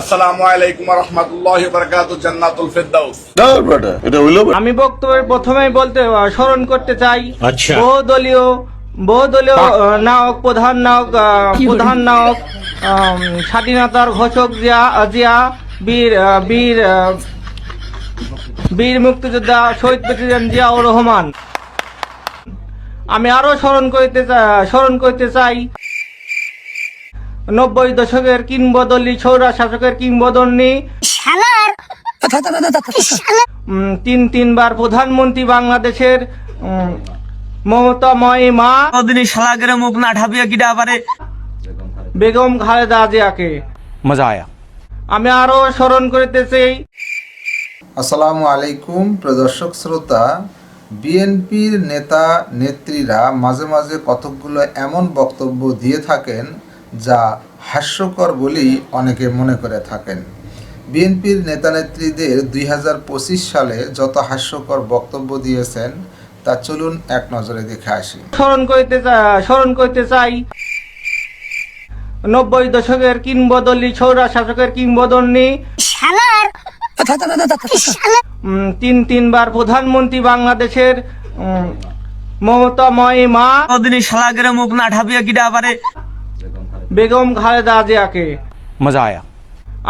আসসালামু আলাইকুম ওয়া রাহমাতুল্লাহি ওয়া বারাকাতুহু, জান্নাতুল ফেরদাউস। আমি বক্তব্যের প্রথমেই বলতে স্মরণ করতে চাই আচ্ছা। বহুদলীয় নায়ক প্রধান নায়ক স্বাধীনতার ঘোষক জিয়া বীর মুক্তিযোদ্ধা শহীদ প্রেসিডেন্ট জিয়াউর রহমান। আমি আরো স্মরণ করতে চাই 90 দশকের কিংবদন্তি সৌরা শাসকের কিংবদন্তি তিনবার প্রধানমন্ত্রী বাংলাদেশের মমতাময়ী মা শালাগের মুখ না ঢাবিয়া কিডা পারে বেগম খালেদা জিয়াকে মজা আয়া। আমি আরো স্মরণ করতে চাই। আসসালামু আলাইকুম প্রদর্শক শ্রোতা, বিএনপির নেতা নেত্রীরা মাঝে মাঝে কতকগুলো এমন বক্তব্য দিয়ে থাকেন যা হাস্যকর বলেই অনেকে মনে করে থাকেন। বিএনপির নেতানেত্রীদের 2025 সালে যত হাস্যকর বক্তব্য দিয়েছেন তা চলুন এক নজরে দেখে আসি। স্মরণ করতে চাই 90 দশকের কিংবদন্তি সৌরা শাসকের কিংবদন্তি তিনবার প্রধানমন্ত্রী বাংলাদেশের মমতাময়ী মা শালাগের মুখ না ঢাবিয়া কিডা পারে বেগম খালেদা জিয়াকে মজা আয়া।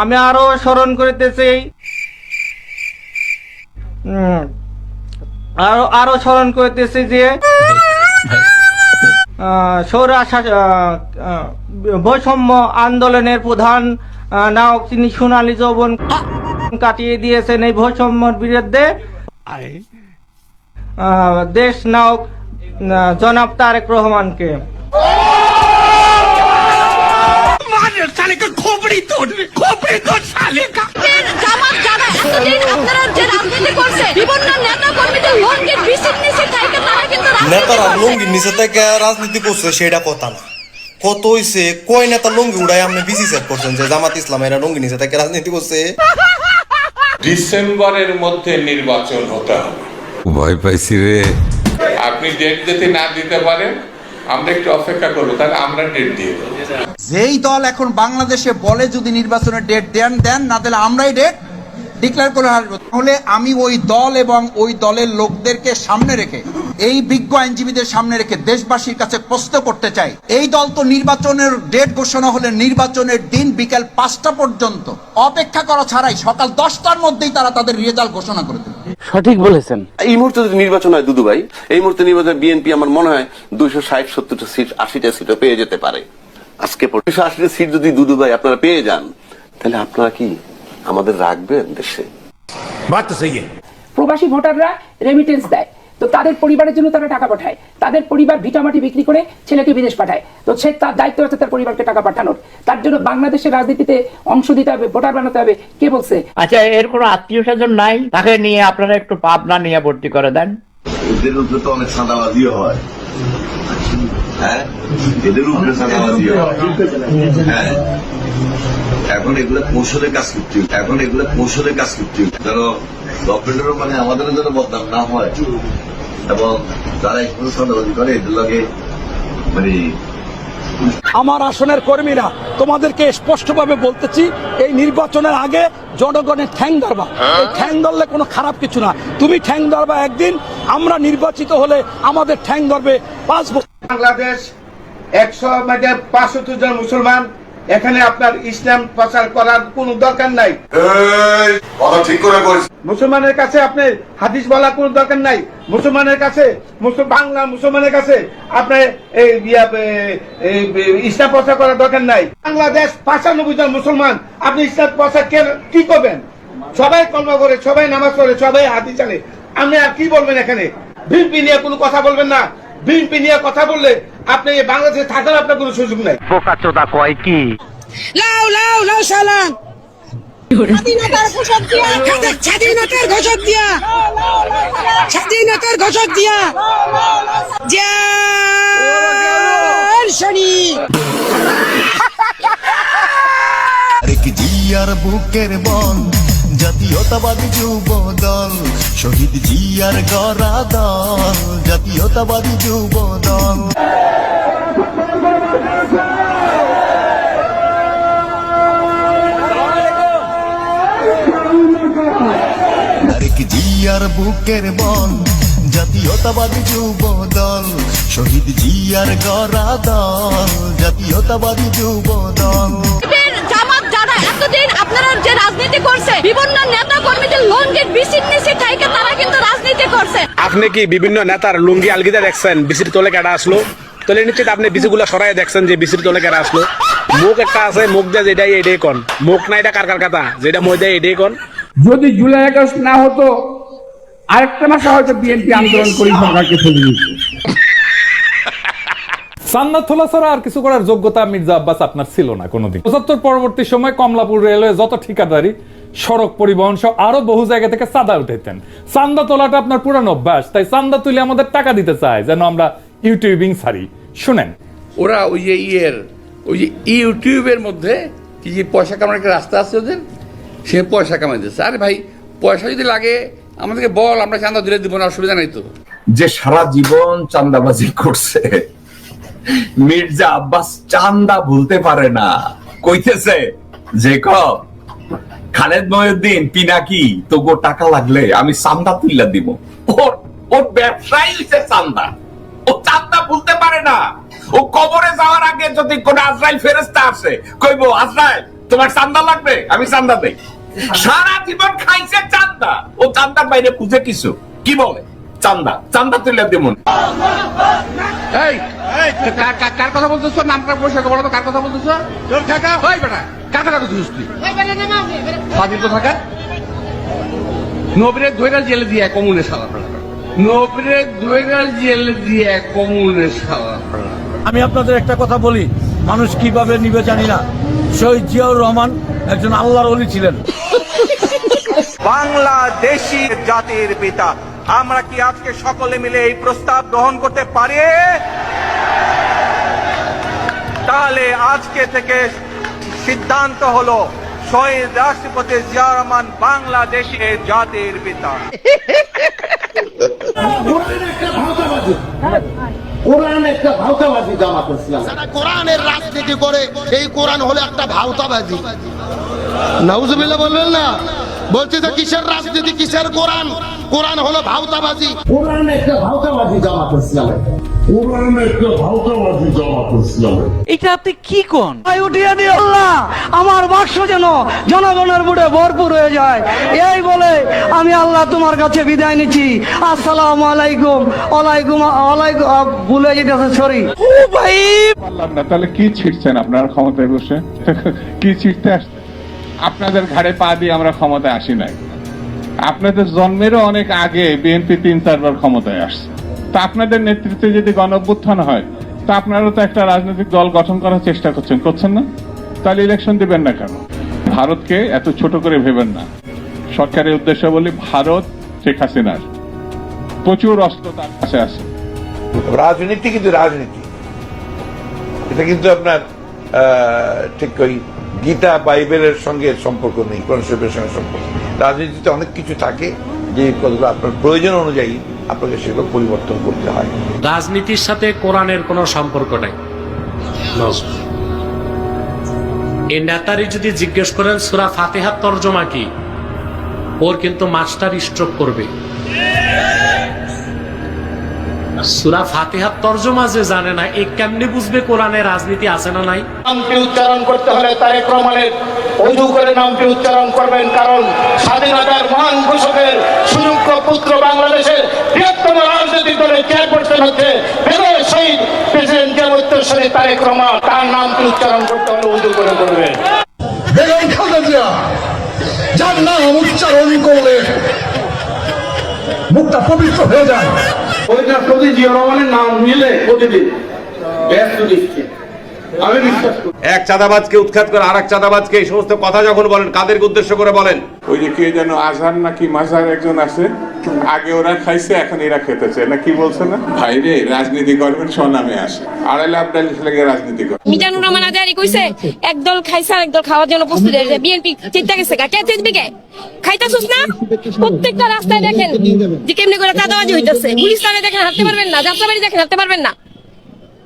আমি আরো স্মরণ করতে চাই আরো স্মরণ করতেছি যে বৈষম্য আন্দোলনের প্রধান নায়ক তিনি সোনালী যৌবন কাটিয়ে দিয়েছেন এই বৈষম্যের বিরুদ্ধে দেশ নায়ক জনাব তারেক রহমানকে। নেতারা লুঙ্গির নিচে থেকে রাজনীতি করছে সেটা কথা না, কত হইছে কয় নেতা লুঙ্গি উড়াই আপনি বিসি সেট করছেন যে জামাত ইসলাম এরা লুঙ্গি নিচে থেকে রাজনীতি করছে। ডিসেম্বরের মধ্যে নির্বাচন হতে হবে। ভয় পাইছি রে। আপনি ডেট যদি না দিতে পারেন আমরা একটু অপেক্ষা করবো, তাহলে আমরা ডেট দিয়ে দেবো। যেই দল এখন বাংলাদেশে বলে যদি নির্বাচনের ডেট দেন না দিলে আমরাই ডেট ডিক্লেয়ার করে আসবো। তাহলে আমি ওই দল এবং ওই দলের লোকদেরকে সামনে রেখে, এই বিজ্ঞ আইনজীবীদের সামনে রেখে দেশবাসীর কাছে প্রশ্ন করতে চাই, এই দল তো নির্বাচনের ডেট ঘোষণা হলে নির্বাচনের দিন বিকেল 5টা পর্যন্ত অপেক্ষা করা ছাড়াই সকাল 10টার মধ্যেই তারা তাদের রেজাল্ট ঘোষণা করে দেবে। সঠিক বলেছেন। এই মুহূর্তে যদি নির্বাচন হয় দুদু ভাই, এই মুহূর্তে নির্বাচনে বিএনপি আমার মনে হয় 260-70টা সিট, 80টা সিটও পেয়ে যেতে পারে। আজকে 280টা সিট যদি দুদু ভাই আপনারা পেয়ে যান, তাহলে আপনারা কি আমাদের রাখবেন দেশে? প্রবাসী ভোটাররা রেমিটেন্স দেয়, তো তাদের পরিবারের জন্য তারা টাকা পাঠায়, তাদের পরিবার ভিটামাটি বিক্রি করে ছেলেকে বিদেশ পাঠায়, তো সে তার দায়িত্ব আছে তার পরিবারকে টাকা পাঠানোর। তার জন্য বাংলাদেশের রাজনীতিতে অংশ দিতে হবে, ভোটার বানাতে হবে, কে বলছে? আচ্ছা, এর কোনো আত্মীয় স্বজন নাই? তাকে নিয়ে আপনারা একটু পাবনা নিয়ে ভর্তি করে দেন। এদের উপরে তো অনেক সাদাবাজিও হয়, হ্যাঁ, এদের উপরে সাদাবাজিও হয়। হ্যাঁ, এখন এগুলো কৌশলের কাজ করতে, যেন গভর্নমেন্টেরও মানে আমাদের যেন বদনাম না হয়, এবং যারা একটু সাদাবাজি করে এদের লগে মানে। আমার আসনের কর্মীরা তোমাদেরকে স্পষ্টভাবে বলতেছি, এই নির্বাচনের আগে জনগণের ঠ্যাং ধরবা। এই ঠ্যাং ধরলে কোনো খারাপ কিছু না, তুমি ঠ্যাং ধরবা একদিন, আমরা নির্বাচিত হলে আমাদের ঠ্যাং ধরবে 5 বছর। বাংলাদেশ 100 জন মুসলমান, এখানে আপনার ইসলাম প্রচার করার কোনো দরকার নাই। মুসলমানের কাছে আপনি হাদিস বলার কোনো দরকার নাই। মুসলমানের কাছে বাংলা মুসলমানের কাছে আপনি ইসলাম প্রচার করার দরকার নাই। বাংলাদেশ 95 জন মুসলমান, আপনি ইসলাম প্রচার কি করবেন? সবাই কলমা করে, সবাই নামাজ পড়ে, সবাই হাদিস জানে, আপনি আর কি বলবেন? এখানে বিএনপি নিয়ে কোনো কথা বলবেন না। বিএনপি নিয়ে কথা বললে আপনি বাংলাদেশে থাকার আপনার কোনো সুযোগ নাই। বোকাচোদা কয় কি? লাউ লাউ লাউ সালাম স্বাধীনতার ঘোষক দিয়া, স্বাধীনতার ঘোষক দিয়া, স্বাধীনতার ঘোষক দিয়া জান শনি জিয়ার বুকের বন, জাতীয়তাবাদী যুব দল, শহীদ জিয়ার গড়া দল, জাতীয়তাবাদী যুব দল। জিয়ার বুকের বল, জাতীয়তাবাদী যুব দল, শহীদ জিয়ার গড়া দল, জাতীয়তাবাদী যুব দল। জামাত যারা এতদিন আপনারা যে রাজনীতি করছে, বিভিন্ন নেতা কর্মীদের লঙ্গির বিসির নিচে থেকে তারা কিন্তু রাজনীতি করছে। আপনি কি বিভিন্ন নেতার লুঙ্গি আলগিদা দেখছেন বিসির তলে কেডা আসলো? তলে নিশ্চিত আপনি বিসিগুলা সরাই দেখছেন যে বিসির তলে কেডা আসলো। মুখ একটা আছে, মুখ দিয়ে যেটাই এটাই কন, মুখ না এটা কার কথা, যেটা মই দেয় এটাই কন। যদি জুলাই আগস্ট না হতো আরেকটা মাসে হয়তো বিএনপি আন্দোলন করে সরকারকে ফেলে দিত। জান্নাত তোলা ছাড়া আর কিছু করার যোগ্যতা মির্জা আব্বাস আপনার ছিল না কোনোদিন। ৭৫ পরবর্তী সময় কমলাপুর রেলওয়ে যত ঠিকাদারি, সড়ক পরিবহন সহ আরো বহু জায়গা থেকে চাঁদা উঠাইতেন। চান্দা তোলাটা আপনার পুরানো অভ্যাস, তাই চান্দা তুলে আমাদের টাকা দিতে চায় যেন আমরা ইউটিউবিং ছাড়ি। শুনেন, ওরা ওই যে ইউটিউবের মধ্যে কি যে পয়সা কামানোর একটা রাস্তা আছে ওদের, সে পয়সা কামাইতেছে। আরে ভাই, পয়সা যদি লাগে আমাদেরকে বল, আমরা চান্দা দিলে দিব না, অসুবিধা নাই তো। যে সারা জীবন চান্দাবাজি করছে, মির্জা আব্বাস চান্দা ভুলতে পারে না। কইতেছে যে খালেদ মহিউদ্দিন পিনাকি তোগো টাকা লাগলে আমি চান্দা তুইলা দিব। ওর ব্যবসায়ী হইছে চান্দা, ও চান্দা ভুলতে পারে না। ও কবরে যাওয়ার আগে যদি কোন আজরাইল ফেরেশতা আসে, কইবো আজরাইল তোমার চান্দা লাগবে, আমি চান্দা দেই। সারা জীবন খাইছে চান্দা, ও চান্দার বাইরে বুঝে কিছু কি বলে? চান্দা চান্দা তুইলা দিব। কার কথা বলতেছ? নামটা পয়সা বলো তো, কার কথা বলতেছ? তোর কাকা হয় বেটা, কার কথা বলছিস তুই? ফাজিল তো থাকা নবীরে ধৈরা জেলে দিয়ে কমুনে সালা ফেলা, নবীরে ধৈরা জেলে দিয়ে কমুনে সালা ফেলা। আমি আপনাদের একটা কথা বলি, মানুষ কিভাবে নিবে জানি না, শহীদ জিয়াউর রহমান একজন আল্লাহর ওলি ছিলেন। বাংলাদেশী জাতির পিতা, আমরা কি আজকে সকলে মিলে এই প্রস্তাব গ্রহণ করতে পারি? তাহলে আজকে থেকে সিদ্ধান্ত হলো শহীদ রাষ্ট্রপতি জিয়াউর রহমান বাংলাদেশের জাতির পিতা। কোরআন একটা ভাওতাবাজি জামাত ইসলাম। যারা কোরআনের রাজনীতি করে, এই কোরআন হলো একটা ভাওতাবাজি। নাউজুবিল্লাহ বলবেন না? বলছে যে কিসের রাজনীতি, কিসের কোরআন? কোরআন হলো ভাওতাবাজি। কোরআন একটা ভাওতাবাজি জামাত ইসলাম। কোরআন একটা ভাওতাবাজি জামাত ইসলাম। এটা আপনি কি কোন? উঠিয়ে দিয়ে আল্লাহ আমার বাক্স যেন জনগণের বুড়ে ভরপুর হয়ে যায়, এই বলে আমি আল্লাহ তোমার কাছে বিদায় নিচ্ছি। আসসালামু আলাইকুম। ওয়ালাইকুম ওয়ালাইকুম, ভুলে যেতেছে, সরি। ও ভাই, বললাম না, তাহলে কি ছিটছেন আপনার ক্ষমতায় বসে? কি ছিটতে আসছে? আপনাদের ঘাড়ে পা দিয়ে আমরা ক্ষমতায় আসি নাই। আপনাদের জন্মেরও অনেক আগে বিএনপি ৩-৪ বার ক্ষমতায় আসছে। তা আপনাদের নেতৃত্বে যদি গণঅভ্যুত্থান হয়, তা আপনারা তো একটা রাজনৈতিক দল গঠন করার চেষ্টা করছেন না? তাহলে ইলেকশন দিবেন না কেন? ভারতকে এত ছোট করে ভেবেন না। সরকারের উদ্দেশ্য বলি, ভারত শেখ হাসিনার প্রচুর অস্ত্র তার কাছে আছে। রাজনীতি কিন্তু রাজনীতি, এটা কিন্তু আপনার ঠিক ওই গীতা বাইবেলের সঙ্গে সম্পর্ক নেই, কোরআন শরীফের সঙ্গে সম্পর্ক। রাজনীতিতে অনেক কিছু থাকে যে কতগুলো আপনার প্রয়োজন অনুযায়ী আপনাকে সেগুলো পরিবর্তন করতে হয়। রাজনীতির সাথে কোরআনের কোনো সম্পর্ক নাই। এই নেতারি যদি জিজ্ঞেস করেন সূরা ফাতিহার তরজমা কি, ওর কিন্তু মাস্টার স্ট্রোক করবে। সূরা ফাতিহার তরজমা যে জানে না, এ কেমনে বুঝবে কোরআনে রাজনীতি আছে না নাই? নামটি উচ্চারণ করতে হলে তারেক রহমানের ওযু করে নামটি উচ্চারণ করবেন, কারণ স্বাধীনতার মহান ঘোষকের সুযোগ্য পুত্র বাংলাদেশের বৃহত্তম রাজনৈতিক দলের চেয়ারপারসন হচ্ছে বেগম শহীদ প্রেসিডেন্ট জিয়াউর রহমান তারেক রহমান। তার নামটি উচ্চারণ করতে হলে ওযু করে করবেন। বেগম খালেদা জিয়া, যার নাম উচ্চারণ করলে মুখটা পবিত্র হয়ে যায়। ওই রাষ্ট্রপতি জিয়াউর রহমানের নাম নিলে প্রতিদিন ব্যস্ত দিচ্ছে। আমি বিশ্বাস করি এক চাঁদাবাজকে উৎখাত করে আরেক চাঁদাবাজকে এই সমস্ত কথা যখন বলেন, কাদেরকে উদ্দেশ্য করে বলেন? ওই যে কে যেন আজহার নাকি মাজার একজন আছে, আগে ওরা খাইছে এখন এরা খেতেছে না, কি বলছে না? ভাইরে, রাজনীতি করবেন স্বনামে আসে, আড়াইলে আপনার লেগে রাজনীতি করে। মিজানুর রহমান আজারি কইছে একদল খাইছে আর একদল খাওয়ার জন্য প্রস্তুত হয়েছে। বিএনপি চিন্তা গেছে, কে চিনবি কে? খাইতাছস না? প্রত্যেকটা রাস্তায় দেখেন যে কেমনি করে চাঁদাবাজি হইতাছে। পুলিশ থানায় দেখেন হাঁটতে পারবেন না, যাত্রাবাড়ি দেখেন হাঁটতে পারবেন না।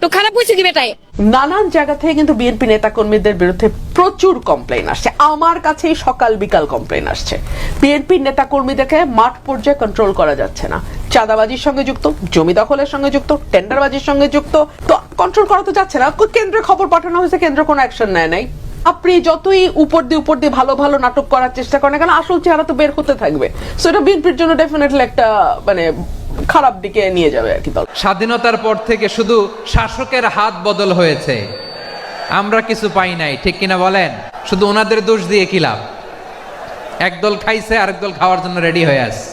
তো খারাপ হয়েছে কি বেটায়? নানান জায়গা থেকে কিন্তু বিএনপি নেতা কর্মীদের বিরুদ্ধে প্রচুর কমপ্লেইন আসছে। আমার কাছেই সকাল বিকাল কমপ্লেইন আসছে। বিএনপি নেতা কর্মীদেরকে মাঠ পর্যায়ে কন্ট্রোল করা যাচ্ছে না। চাঁদাবাজির সঙ্গে যুক্ত, জমি দখলের সঙ্গে যুক্ত, টেন্ডারবাজির সঙ্গে যুক্ত, তো কন্ট্রোল করা তো যাচ্ছে না। কেন্দ্রে খবর পাঠানো হয়েছে, কেন্দ্র কোনো অ্যাকশন নেয় নাই। আপনি যতই উপর দিয়ে ভালো ভালো নাটক করার চেষ্টা করেন না কেন, আসল চেহারা তো বের হতে থাকবে। সো এটা বিএনপির জন্য ডেফিনেটলি একটা মানে খারাপ দিকে নিয়ে যাবে আর কি দল। স্বাধীনতার পর থেকে শুধু শাসকের হাত বদল হয়েছে, আমরা কিছু পাই নাই, ঠিক কিনা বলেন? শুধু ওনাদের দোষ দিয়ে কি লাভ? একদল খাইছে, আরেক দল খাওয়ার জন্য রেডি হয়ে আছে।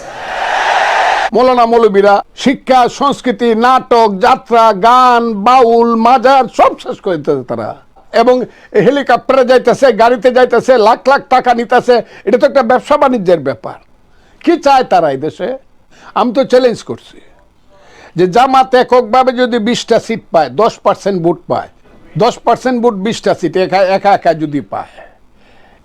মৌলানা মৌলবীরা শিক্ষা, সংস্কৃতি, নাটক, যাত্রা, গান, বাউল, মাজার সব শেষ করে দিতেছে তারা, এবং হেলিকপ্টারে যাইতেছে, গাড়িতে যাইতেছে, লাখ লাখ টাকা নিতেছে। এটা তো একটা ব্যবসা বাণিজ্যের ব্যাপার। কি চায় তারা এই দেশে? আমি তো চ্যালেঞ্জ করছি যে জামাত এককভাবে যদি 20টা সিট পায়, 10% ভোট পায়, 10% ভোট 20টা সিট একা একা যদি পায়,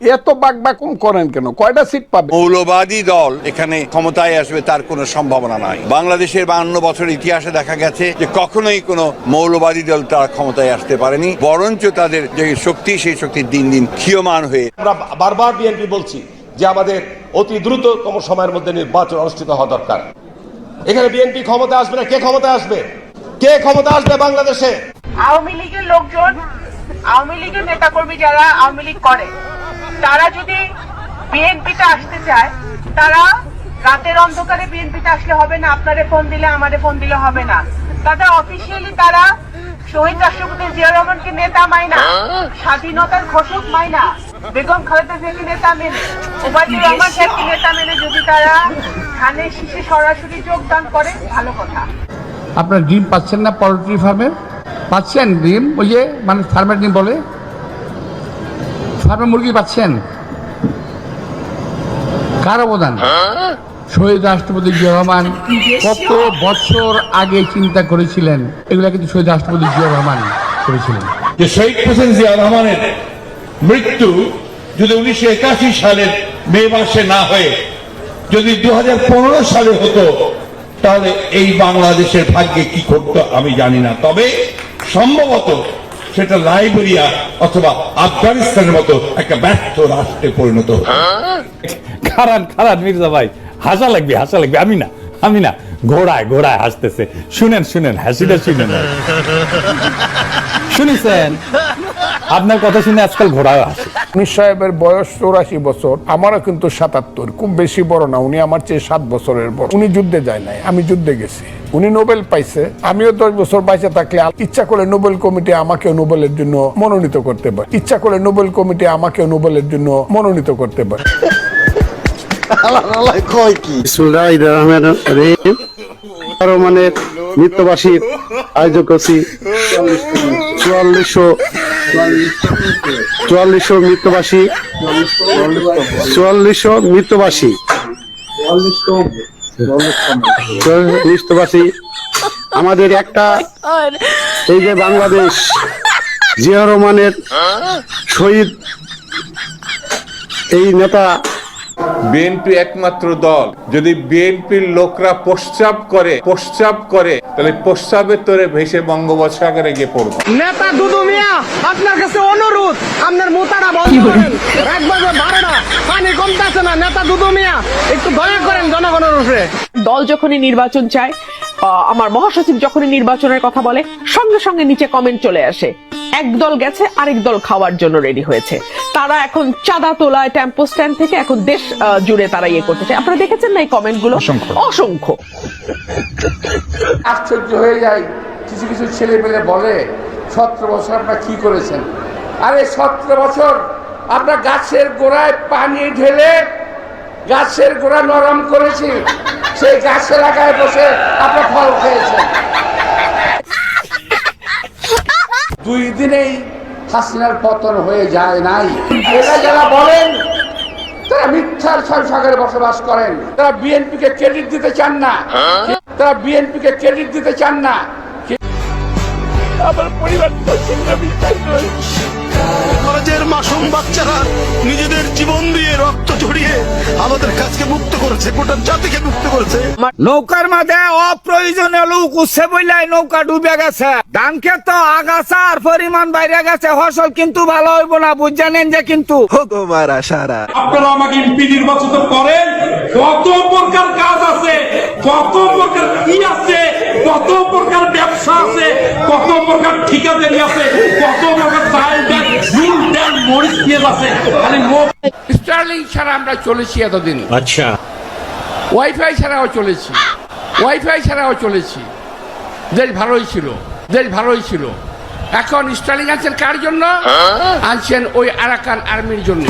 এত বাকবাকুম করেন কেন? কয়টা সিট পাবে? মৌলবাদী দল এখানে ক্ষমতায় আসবে তার কোনো সম্ভাবনা নাই। বাংলাদেশের 52 বছরের ইতিহাসে দেখা গেছে যে কখনোই কোনো মৌলবাদী দল তারা ক্ষমতায় আসতে পারেনি, বরঞ্চ তাদের যে শক্তি, সেই শক্তি দিন দিন ক্ষীয়মান হয়ে। আমরা বারবার বিএনপি বলছি যে আমাদের অতি দ্রুততম সময়ের মধ্যে নির্বাচন অনুষ্ঠিত হওয়া দরকার। এখানে বিএনপি ক্ষমতা আসবে না, কে ক্ষমতা আসবে? কে ক্ষমতা আসবে বাংলাদেশে? আওয়ামী লীগের লোকজন, আওয়ামী লীগের নেতাকর্মী যারা আওয়ামী লীগ করে, তারা যদি বিএনপিতে আসতে চায়, তারা রাতের অন্ধকারে বিএনপিতে আসলে হবে না। আপনারে ফোন দিলে, আমারে ফোন দিলে হবে না। তারা অফিসিয়ালি তারা শহীদ রাষ্ট্রপতি জিয়া রহমানকে নেতা মাইনা, স্বাধীনতার ঘোষক মাইনা, বেগম খালেদা জিয়াকে নেতা মেনে, ওবায়দুর রহমান সাহেবকে নেতা মেনে যদি তারা ধানের শীষে সরাসরি যোগদান করে, ভালো কথা। আপনার ডিম পাচ্ছেন না পোল্ট্রি ফার্মে? পাচ্ছেন ডিম? ওই যে মানে ফার্মের ডিম বলে, ফার্মের মুরগি পাচ্ছেন? কার অবদান? শহীদ রাষ্ট্রপতি জিয়া রহমান কত বছর আগে চিন্তা করেছিলেন, এগুলা কিন্তু শহীদ রাষ্ট্রপতি জিয়া রহমান করেছিলেন। যে শহীদ হোসেন জিয়া রহমানের মৃত্যু যদি 1981 সালের মে মাসে না হয়ে যদি 2015 সালে হতো, তাহলে এই বাংলাদেশের ভাগ্যে কি করতো আমি জানি না। তবে সম্ভবত সেটা লাইবেরিয়া অথবা আফগানিস্তানের মতো একটা ব্যর্থ রাষ্ট্রে পরিণত হতো। খারান খারান মির্জা ভাই, হাসা লাগবে, হাসা লাগবে। আমি না ঘোড়ায় ঘোড়ায় হাসতেছে। শুনেন হাসিটা শুনেন। শুনেছেন? আপনার কথা শুনে আজকাল ঘোড়ায় হাসে। মির সাহেবের বয়স 84 বছর, আমারও কিন্তু 77, খুব বেশি বড় না। উনি আমার চেয়ে 7 বছরের বড়। উনি যুদ্ধে যায় নাই, আমি যুদ্ধে গেছি। উনি নোবেল পাইছে, আমিও 10 বছর বাইচে থাকলে ইচ্ছা করে নোবেল কমিটি আমাকেও নোবেলের জন্য মনোনীত করতে পারে। ইচ্ছা করে নোবেল কমিটি আমাকেও নোবেলের জন্য মনোনীত করতে পারে। মানে মৃত্যুবার্ষিক আয়োজন করছি 4400 মৃত্যুবার্ষিক 4400 মৃত্যুবার্ষিক আমাদের একটা এই যে বাংলাদেশ জিয়া রহমানের শহীদ এই নেতা। বিএনপি একমাত্র দল, যদি বিএনপির লোকরা প্রস্রাব করে তাহলে প্রস্রাবের তোরে ভেসে বঙ্গোপসাগরে গিয়ে পড়বে। নেতা দুদু মিয়া, আপনার কাছে অনুরোধ, আপনার মোতারা বন্ধ করেন। 1 বাজে 12টা, পানি কমতেছে না। নেতা দুদু মিয়া, একটু দয়া করেন জনগণের উপরে। দল যখনই নির্বাচন চায়, আমার মহাসচিব যখনই নির্বাচনের কথা বলে, সঙ্গে সঙ্গে নিচে কমেন্ট চলে আসে, এক দল গেছে আরেক দল খাওয়ার জন্য রেডি হয়েছে। তারা এখন চাঁদা তোলায় টেম্পো স্ট্যান্ড থেকে এখন দেশ জুড়ে তারা ইয়ে করতেছে। আপনারা দেখেছেন না এই কমেন্ট গুলো? অসংখ্য। আশ্চর্য হয়ে যায়, কিছু কিছু ছেলে পেলে বলে 17 বছর আপনারা কি করেছেন? আরে 17 বছর আমরা গাছের গোড়ায় পানি ঢেলে গাছের গোড়া নরম করেছি, সেই গাছের লাগায় বসে আপনারা ফল খেয়েছেন। 2 দিনেই হাসিনার পতন হয়ে যায় নাই। এরা যারা বলেন তারা মিথ্যার সংসারে বসবাস করেন। তারা বিএনপিকে ক্রেডিট দিতে চান না, আমার পরিবার কলেজের মাসুম বাচ্চারা নিজেদের জীবন দিয়ে রক্ত ঝরিয়ে আমাদের কাছকে মুক্ত করেছে, গোটা জাতিকে মুক্ত করেছে। নৌকার মাঝে অপ্রয়োজনীয় লোক উঠছে বললাই নৌকা ডুবে গেছে। ধান ক্ষেত আগাছার পরিমাণ বাইরে গেছে, ফসল কিন্তু ভালো হইব না, বুঝছেন যে কিন্তু আপনারা আমাকে এমপি নির্বাচিত করেন, কত প্রকার কাজ আছে, কত প্রকার কি আছে, কত প্রকার ব্যবসা আছে, কত প্রকার ঠিকাদারি আছে, কত প্রকার চাল ডাল নুন তেল মরিচ পেঁয়াজ আছে। খালি স্টার্লিং ছাড়া আমরা চলেছি এতদিন, আচ্ছা ওয়াইফাই ছাড়াও চলেছি, ওয়াইফাই ছাড়াও চলেছি। দেশ ভালোই ছিল, দেশ ভালোই ছিল। এখন স্টার্লিং আনছেন কার জন্য? আনছেন ওই আরাকান আর্মির জন্য।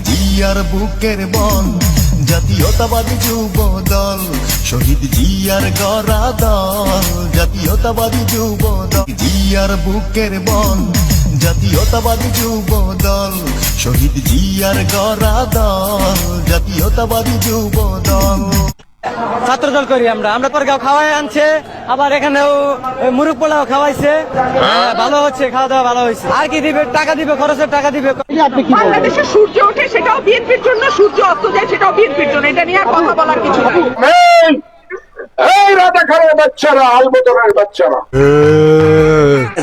জিয়ার বুকের বন জাতীয়তাবাদী যুব দল, শহীদ জিয়ার গড়া দল, জাতীয়তাবাদী যুব দল। জিয়ার বুকের বন জাতীয়তাবাদী যুব দল, শহীদ জিয়ার গড়া দল, জাতীয়তাবাদী যুব দল। ছাত্র দল করি আমরা, আমরা পরগাঁও খাওয়াই আনছে, আবার এখানেও মুরগ পোলাও খাওয়াইছে, ভালো হচ্ছে, খাওয়া দাওয়া ভালো হয়েছে। আর কি দিবে? টাকা দিবে, খরচের টাকা দিবে। বাংলাদেশে সূর্য ওঠে সেটাও বিএনপির জন্য, সূর্য অস্ত যায় সেটাও বিএনপির জন্য, এটা নিয়ে আর কথা বলার কিছু নাই। এই রাজাখানের বাচ্চারা, আলবদরের বাচ্চারা,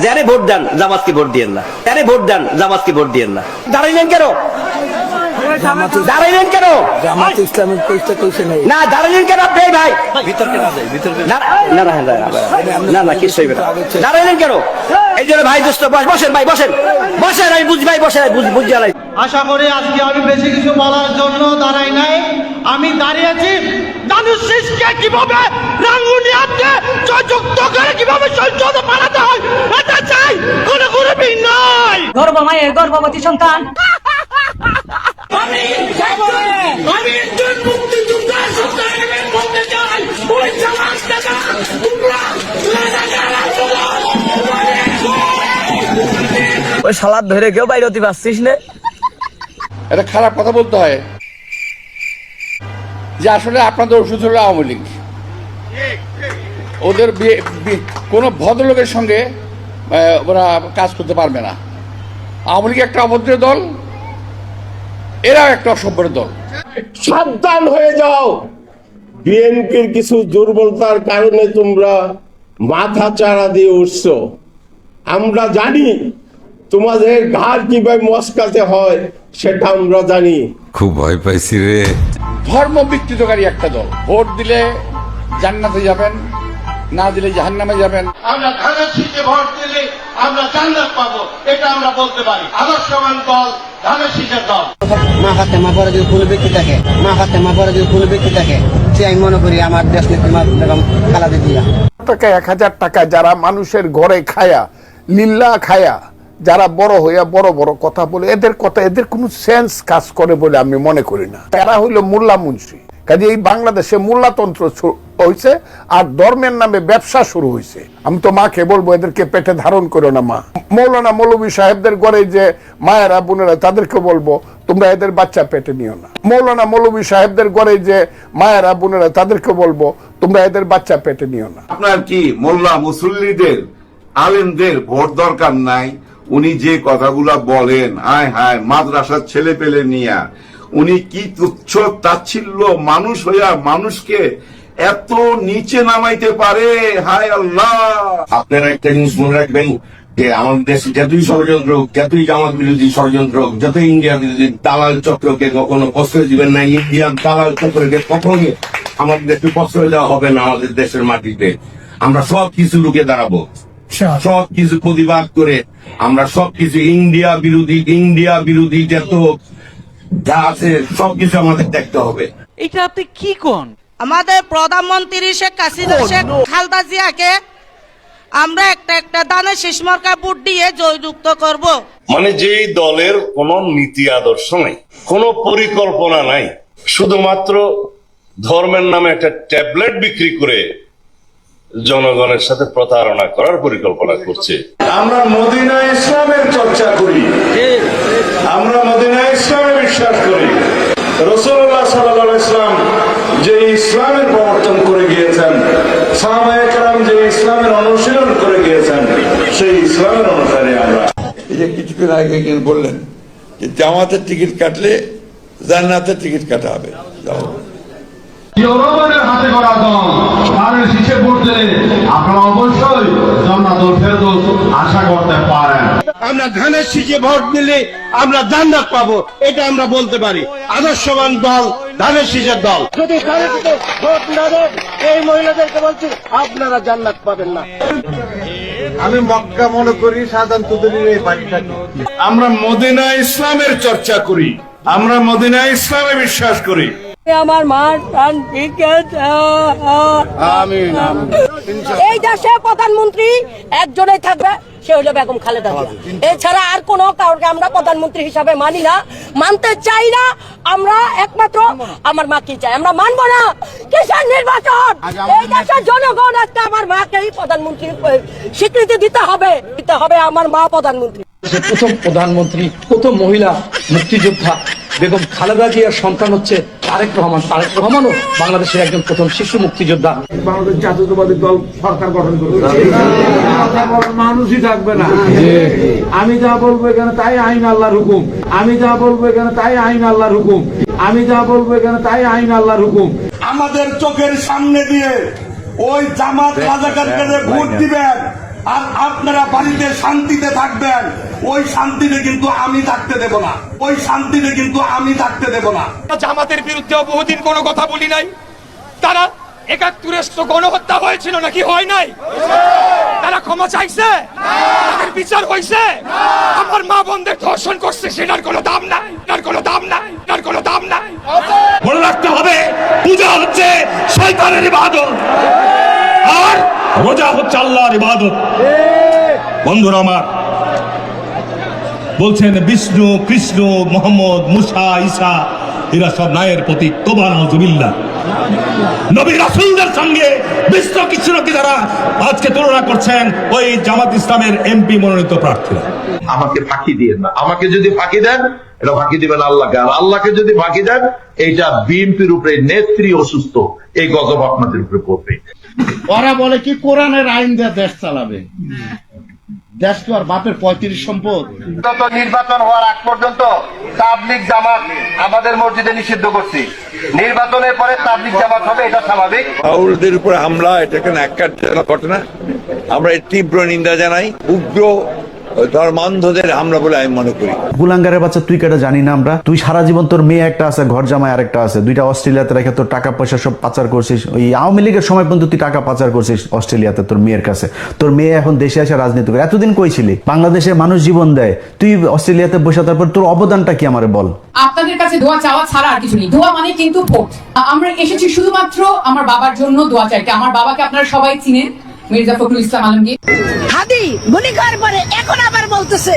যারে ভোট দেন জামাতকে ভোট দিয়েন না, যারে ভোট দেন জামাতকে ভোট দিয়েন না। দাঁড়াইলেন কেন? দাঁড়াইলেন কেন? জামাত ইসলামের পরিচয় কইছে নাই না, দাঁড়াইলেন কেন আপনি? ভাই ভিতরকে না যাই, ভিতরকে না না না না কিছু হইবে না। দাঁড়াইলেন কেন? এই জন্য ভাই দোস্ত বসেন, ভাই বসেন, বসেন, আমি বুঝি ভাই, বসেন, বুঝি আলাই। আশা করি আজকে আমি বেশি কিছু বলার জন্য দাঁড়াই নাই, আমি দাঁড়িয়েছি দানুশ শেষকে কিভাবে রাঙ্গুনিয়াতে যুক্ত করে কিভাবে সংসদে পাঠাতে হয় এটা চাই, কোনো গ্রুপিং নাই। গর্ব মায়ের গর্ভবতী সন্তান আমি একজন মুক্তিযোদ্ধার সন্তানের মধ্যে যাই, ওই জামাত নেতা ওই সালাদ ধরে কেউ বাইরে হতে পারছিস না। এটা খারাপ কথা বলতে হয় যে আসলে আপনাদের ওষুধ হলো আওয়ামী লীগ। ওদের কোনো ভদ্রলোকের সঙ্গে ওরা কাজ করতে পারবে না। আওয়ামী লীগ একটা অভদ্র দল, এরাও একটা অসভ্যের দল। সাবধান হয়ে যাও, বিএনপির কিছু দুর্বলতার কারণে তোমরা মাথা চাড়া দিয়ে উঠছো। আমরা জানি তোমাদের ঘাড় কিভাবে মস্কাতে হয়, সেটা আমরা জানি। খুব ভয় পাইছি রে। ধর্ম বিকৃতকারী একটা দল। ভোট দিলে জান্নাতে যাবেন, না দিলে জাহান্নামে যাবেন। আমরা ধানের শীষে ভোট দিলে আমরা জান্নাত পাবো, এটা আমরা বলতে পারি। আদর্শবান দল ধানের শীষের দল। মা হাতে মা পরে যদি কোনো ব্যক্তি থাকে, মা হাতে মা পরে যদি কোনো ব্যক্তি থাকে, সে আমি মনে করি আমার দেশ নেত্রী মা বেগম খালেদা জিয়া। টাকা 1000 টাকা যারা মানুষের ঘরে খায়া, লিল্লা খায়া, যারা বড় হইয়া বড় বড় কথা বলে, এদের কথা, এদের কোনো সেন্স কাজ করে বলে আমি মনে করি না। এরা হইল মোল্লা মুন্সি। কাজে এই বাংলাদেশে মোল্লাতন্ত্র হয়েছে আর ধর্মের নামে ব্যবসা শুরু হয়েছে। আমি তো মাকে বলবো এদেরকে পেটে ধারণ করো না মা। মৌলানা মৌলভী সাহেবদের ঘরে যে মায়েরা বোনেরা, তাদেরকে বলবো তোমরা এদের বাচ্চা পেটে নিও না। মৌলানা মৌলভী সাহেবদের ঘরে যে মায়েরা বোনেরা, তাদেরকে বলবো তোমরা এদের বাচ্চা পেটে নিও না। আপনার কি মোল্লা মুসল্লিদের, আলেমদের ভোট দরকার নাই? উনি যে কথাগুলা বলেন, আয় হায় মাদ্রাসার ছেলে পেলে নিয়া, উনি কি তুচ্ছ তাচ্ছিল্য মানুষ হইয়া মানুষকে এত নিচে নামাইতে পারে? হায় আল্লাহ। আপনারা একটা জিনিস মনে রাখবেন যে আমাদের দেশে যতই ষড়যন্ত্র, যতই জামাত বিরোধী ষড়যন্ত্র, যতই ইন্ডিয়া বিরোধী দালাল চক্রকে কখনো প্রশ্রয় দিবেন না। ইন্ডিয়ান দালাল চক্রকে কখনো আমাদের দেশে প্রশ্রয় দেওয়া হবে না। আমাদের দেশের মাটিতে আমরা সব কিছু লুকে দাঁড়াবো, সব কিছু প্রতিবাদ করে আমরা সবকিছু ইন্ডিয়া বিরোধী যত যা আছে সবকিছু আমাদের দেখতে হবে। এটা আপনি কি কোন? আমাদের প্রধানমন্ত্রী শেখ হাসিনা, শেখ খালেদা জিয়াকে আমরা একটা দানে শেষ মার্কা ভোট দিয়ে জয়যুক্ত করব। মানে যেই দলের কোনো নীতি আদর্শ নাই, কোনো পরিকল্পনা নাই, শুধুমাত্র ধর্মের নামে একটা ট্যাবলেট বিক্রি করে জনগণের সাথে প্রতারণা করার পরিকল্পনা করছে। আমরা মদিনা ইসলামের চর্চা করি, আমরা মদিনা ইসলামে বিশ্বাস করি। রাসূলুল্লাহ সাল্লাল্লাহু আলাইহি ওয়াসাল্লাম যে ইসলামের প্রবর্তন করে গিয়েছেন, সাহাবায়ে কেরাম যে ইসলামের অনুশীলন করে গিয়েছেন, সেই ইসলামের অনুসারে আমরা। এই যে কিছুক্ষণ আগে বললেন যে জামাতের টিকিট কাটলে জান্নাতের টিকিট কাটা হবে। জনগণের হাতে করা দল ধানের শীষে ভোট দিলে আপনারা অবশ্যই জান্নাতুল ফেরদৌস আশা করতে পারেন। আমরা ধানের শীষে ভোট দিলে আমরা জান্নাত পাবো, এটা আমরা বলতে পারি। আদর্শবান দল ধানের শীষের দল। যদি ধানের শীষে ভোট না দেন, এই মহিলাদেরকে বলছি আপনারা জান্নাত পাবেন না। আমি মক্কা মনে করি সাধারণ তুদের এই বাড়িটাকে। আমরা মদিনা ইসলামের চর্চা করি, আমরা মদিনা ইসলামে বিশ্বাস করি। আমার মার প্রাণ ঠিক আছে। এই দেশে প্রধানমন্ত্রী একজনেই থাকবে, সে হলো বেগম খালেদা জিয়া। এছাড়া আর কোনো কাউকে আমরা প্রধানমন্ত্রী হিসাবে মানি না, মানতে চাই না। আমরা একমাত্র আমার মাকে চাই, আমরা মানবো না কিসের নির্বাচন। এই দেশের জনগণ আজকে আমার মাকেই প্রধানমন্ত্রী স্বীকৃতি দিতে হবে, আমার মা প্রধানমন্ত্রী। প্রথম প্রধানমন্ত্রী, প্রথম মহিলা মুক্তিযোদ্ধা বেগম খালেদা জিয়ার সন্তান হচ্ছে তারেক রহমান। তারেক রহমানও বাংলাদেশের একজন প্রথম শিশু মুক্তিযোদ্ধা। বাংলাদেশ জাতীয়তাবাদী দল সরকার গঠন করবে, মানুষই থাকবে না। আমি যা বলবো এখানে তাই আইন আল্লাহর হুকুম, আমি যা বলবো এখানে তাই আইন আল্লাহর হুকুম, আমি যা বলবো এখানে তাই আইন আল্লাহর হুকুম। আমাদের চোখের সামনে দিয়ে ওই জামাত রাজাকারকে ভোট দিবেন আর আপনারা বাড়িতে শান্তিতে থাকবেন, ওই শান্তিতে কিন্তু আমি থাকতে দেব না, ওই শান্তিতে কিন্তু আমি থাকতে দেব না। জামাতের বিরুদ্ধে বহুদিন কোনো কথা বলি নাই। তারা ৭১ গণহত্যা হয়েছিল নাকি হয় নাই? তারা ক্ষমা চাইছে? তাদের বিচার হয়েছে? আমার মা বোনদের ধর্ষণ করছে, সেটার কোনো দাম নাই, তার কোনো দাম নাই, তার কোনো দাম নাই। মনে রাখতে হবে, পূজা হচ্ছে শয়তানের ইবাদত আর রোজা হচ্ছে আল্লাহর ইবাদত। বন্ধুরা আমার, বলছেন বিষ্ণু, কৃষ্ণ, মোহাম্মদ, মুসা, ঈসা এরা সব নায়ের প্রতীক। তোবা নাউজুবিল্লাহ। নবী রাসূলদের সঙ্গে বিশ্ব কৃষ্ণকে যারা আজকে তুলনা করছেন, ওই জামাত ইসলামের এমপি মনোনীত প্রার্থীরা। আমাকে ফাঁকি দিয়ে না, আমাকে যদি ফাঁকি দেন এটা ফাঁকি দিবেন আল্লাহকে, আর আল্লাহকে যদি ফাঁকি দেন এইটা বিএনপির উপরে, নেত্রী অসুস্থ, এই গজব আপনাদের উপরে পড়বে। ওরা বলে কি কোরআনের আইন দিয়ে দেশ চালাবে, দেশ তো আর বাপের ৩৫ সম্পদ। নির্বাচন হওয়ার আগ পর্যন্ত তাবলিগ জামাত আমাদের মসজিদে নিষিদ্ধ করছি, নির্বাচনের পরে তাবলিগ জামাত হবে, এটা স্বাভাবিক। আউলদের উপরে হামলা, এটা কেন একটা ঘটনা, আমরা এর তীব্র নিন্দা জানাই। উগ্র ধর্মান্ধদের হামলা বলে আমি মনে করি। কুলাঙ্গারের বাচ্চা, তুই কেটা জানি না আমরা? তুই সারা জীবন তোর মেয়ে একটা আছে, ঘর জামাই আরেকটা আছে, দুইটা অস্ট্রেলিয়াতে রেখে তোর টাকা পয়সা সব পাচার করছিস। ওই আওয়ামী লীগের সময় পর্যন্ত তুই টাকা পাচার করছিস অস্ট্রেলিয়াতে তোর মেয়ের কাছে। তোর মেয়ে এখন দেশে এসে রাজনীতি করে। এতদিন কই ছিলি? বাংলাদেশে মানুষ জীবন দেয়, তুই অস্ট্রেলিয়াতে বসে, তারপর তোর অবদানটা কি আমারে বল? আপনাদের কাছে দোয়া চাওয়া ছাড়া আর কিছু নেই। দোয়া মানে কিন্তু ভোট। আমরা এসেছি শুধুমাত্র আমার বাবার জন্য দোয়া চাইতে। আমার বাবাকে আপনারা সবাই চিনেন, মির্জা ফখরুল ইসলাম আলমগীর। হাদি গুলি করার পরে এখন আবার বলতেছে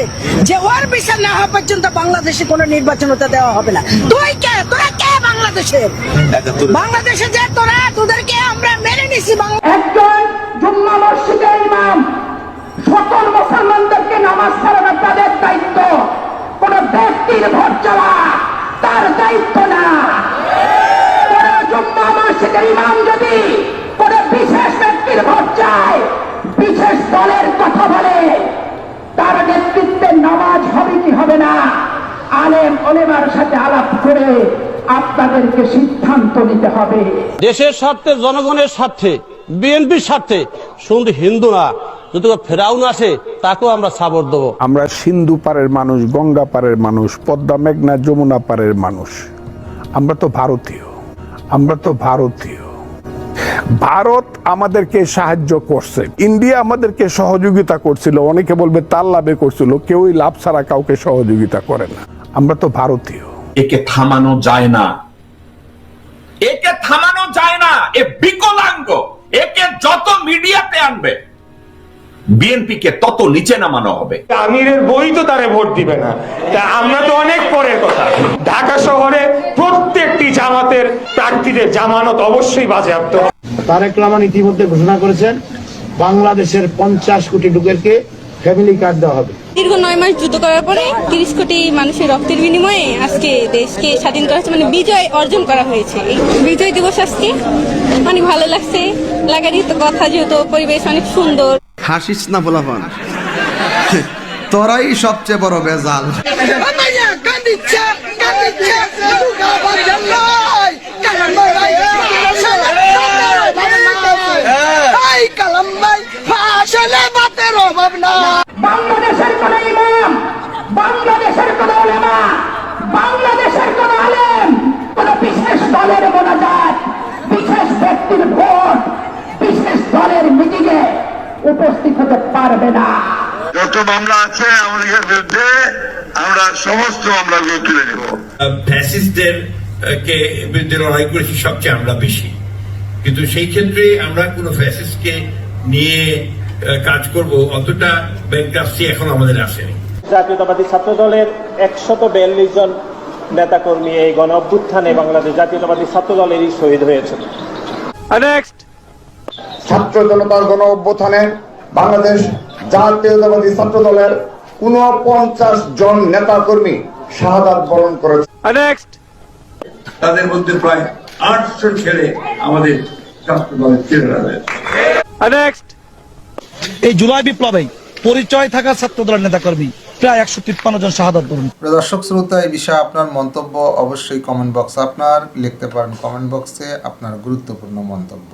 যে ওর বিচার না হওয়া পর্যন্ত বাংলাদেশে কোনো নির্বাচন হতে দেওয়া হবে না। তুই কে? তোরা কে বাংলাদেশের? বাংলাদেশে যে তোরা, তোদেরকে আমরা মেনে নিছি। একজন জুম্মা মসজিদের ইমাম সকল মুসলমানদেরকে নামাজ পড়ানো তাদের দায়িত্ব, কোন ব্যক্তির ভোট চাওয়া তার দায়িত্ব না। কোন জুম্মা মসজিদের ইমাম যদি কোন বিশেষ ব্যক্তির ভোট চায়, বিশেষ দলের কথা বলে, তার নেতৃত্বে নামাজ হবে কি হবে না, আলেম ওলেমার সাথে আলাপ করে আপনাদেরকে সিদ্ধান্ত নিতে হবে। দেশের স্বার্থে, জনগণের স্বার্থে, বিএনপির স্বার্থে শুধু হিন্দু না, যদি ফেরাউন আসে তাকেও আমরা সাপোর্ট দেবো। আমরা সিন্ধু পারের মানুষ, গঙ্গা পারের মানুষ, পদ্মা, মেঘনা, যমুনা পারের মানুষ। আমরা তো ভারতীয়, আমরা তো ভারতীয়। ভারত আমাদেরকে সাহায্য করছে, ইন্ডিয়া আমাদেরকে সহযোগিতা করছিল। অনেকে বলবে তার লাভে করছিল, কেউই লাভ ছাড়া কাউকে সহযোগিতা করে না। আমরা তো ভারতীয়। একে থামানো যায় না, একে থামানো যায় না। এ বিকলাঙ্গ, একে যত মিডিয়াতে আনবে বিএনপি কে তত নিচে নামানো হবে। আমিরের বই তো তারে ভোট দিবে না, তা আমরা তো অনেক পরের কথা। ঢাকা শহরে প্রত্যেকটি জামাতের প্রার্থীদের জামানত অবশ্যই বাজেয়াপ্ত। তারেক রহমান ইতিমধ্যে ঘোষণা করেছেন বাংলাদেশের 50 কোটি লোকেরকে ফ্যামিলি কার্ড দেওয়া হবে। দীর্ঘ 9 মাস যুদ্ধ করার পরে 30 কোটি মানুষের রক্তের বিনিময়ে আজকে দেশকে স্বাধীন করা হচ্ছে, মানে বিজয় অর্জন করা হয়েছে। এই বিজয় দিবস আজকে মানে ভালো লাগছে, লাগারই তো কথা, যেহেতু পরিবেশ অনেক সুন্দর। হাসিস না বলাফান, তোরাই সবচেয়ে বড় বেজাল। বাংলাদেশের কোন ইমাম, বাংলাদেশের কোন উলেমা, বাংলাদেশের কোন আলেম কোন বিশেষ দলের মোনাজাত, বিশেষ ব্যক্তির ভোট, বিশেষ দলের মিটিংয়ে উপস্থিত হতে পারবে না। যত মামলা আছে আমাদের বিরুদ্ধে আমরা সমস্ত মামলাগুলো তুলে নেব। ফ্যাসিস্টদের কে বিরুদ্ধে লড়াই করেছি সবচেয়ে আমরা বেশি, কিন্তু সেই ক্ষেত্রে আমরা কোনো ফ্যাসিস্টকে নিয়ে কাজ করব অতটা ব্যাংকাপসি এখন আমাদের আসেনি। জাতীয়তাবাদী ছাত্র দলের 142 জন নেতাকর্মী এই গণ অভ্যুত্থানে বাংলাদেশ জাতীয়তাবাদী ছাত্র দলেরই শহীদ হয়েছে। নেক্সট, ছাত্র জনতার গণ অভ্যুত্থানে বাংলাদেশ জাতীয়তাবাদী ছাত্র দলের 49 জন নেতা কর্মী শাহাদাত বরণ করেছে। নেক্সট, তাদের মধ্যে প্রায় 800 ছেলে আমাদের ছাত্র দলের ছেলেরা রয়েছে। নেক্সট, এই জুলাই বিপ্লবে পরিচয় থাকা ছাত্র দলের নেতাকর্মী প্রায় 153 জন শাহাদাত বরণ। দর্শক শ্রোতা, এই বিষয়ে আপনার মন্তব্য অবশ্যই কমেন্ট বক্সে আপনার লিখতে পারেন। কমেন্ট বক্সে আপনার গুরুত্বপূর্ণ মন্তব্য।